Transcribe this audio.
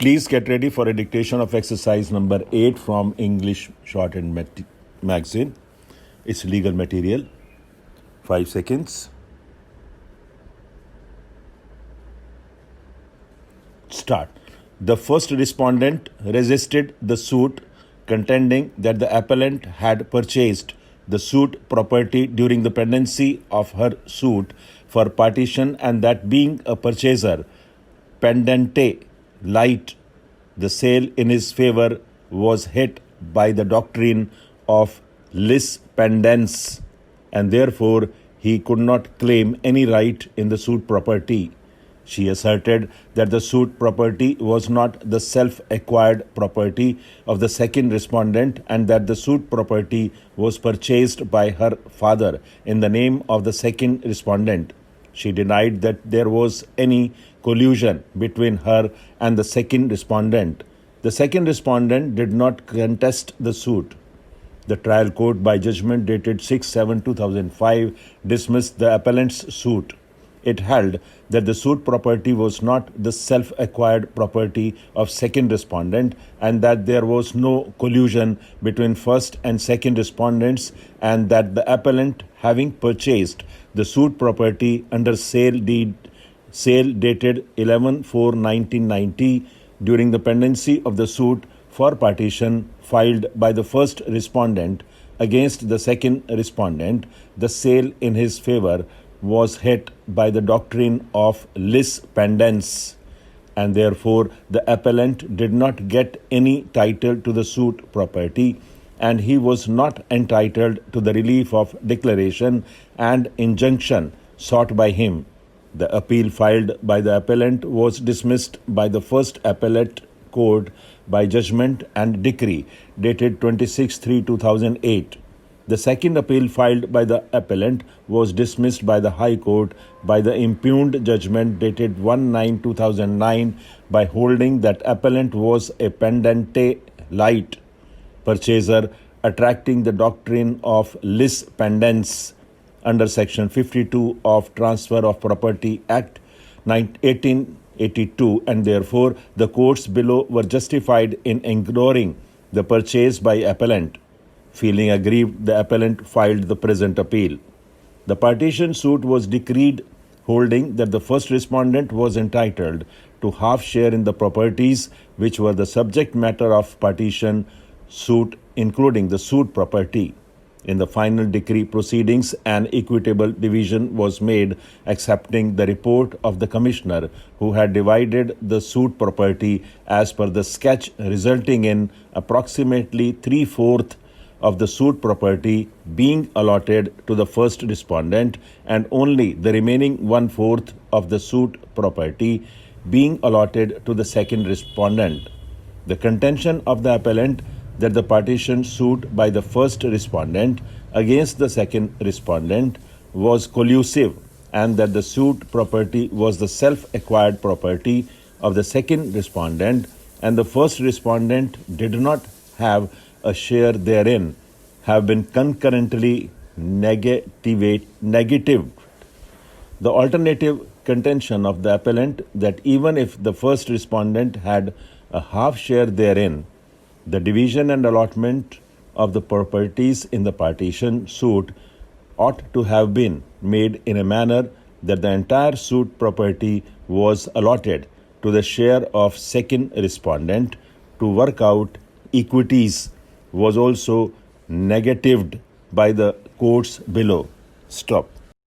Please get ready for a dictation of exercise number 8 from English Shorthand Magazine. It's legal material. 5 seconds. Start. The first respondent resisted the suit, contending that the appellant had purchased the suit property during the pendency of her suit for partition, and that being a purchaser pendente light, the sale in his favor was hit by the doctrine of lis pendens, and therefore he could not claim any right in the suit property. She asserted that the suit property was not the self-acquired property of the second respondent, and that the suit property was purchased by her father in the name of the second respondent. She denied that there was any collusion between her and the second respondent. The second respondent did not contest the suit. The trial court, by judgment dated 6/7/2005, dismissed the appellant's suit. It held that the suit property was not the self-acquired property of second respondent, and that there was no collusion between first and second respondents, and that the appellant, having purchased the suit property under sale dated 11/4/1990 during the pendency of the suit for partition filed by the first respondent against the second respondent, the sale in his favor was hit by the doctrine of lis pendens, and therefore the appellant did not get any title to the suit property, and he was not entitled to the relief of declaration and injunction sought by him. The appeal filed by the appellant was dismissed by the first appellate court by judgment and decree dated 26/3/2008. The second appeal filed by the appellant was dismissed by the High Court by the impugned judgment dated 1/9/2009 by holding that appellant was a pendente light purchaser, attracting the doctrine of lis pendens under Section 52 of Transfer of Property Act 1882, and therefore the courts below were justified in ignoring the purchase by appellant. Feeling aggrieved, the appellant filed the present appeal. The partition suit was decreed, holding that the first respondent was entitled to half share in the properties which were the subject matter of partition suit, including the suit property. In the final decree proceedings, an equitable division was made, accepting the report of the commissioner, who had divided the suit property as per the sketch, resulting in approximately 3/4 of the suit property being allotted to the first respondent, and only the remaining 1/4 of the suit property being allotted to the second respondent. The contention of the appellant that the partition suit by the first respondent against the second respondent was collusive, and that the suit property was the self-acquired property of the second respondent, and the first respondent did not have a share therein, have been concurrently negatived. The alternative contention of the appellant that even if the first respondent had a half share therein, the division and allotment of the properties in the partition suit ought to have been made in a manner that the entire suit property was allotted to the share of second respondent. To work out equities was also negatived by the courts below. Stop.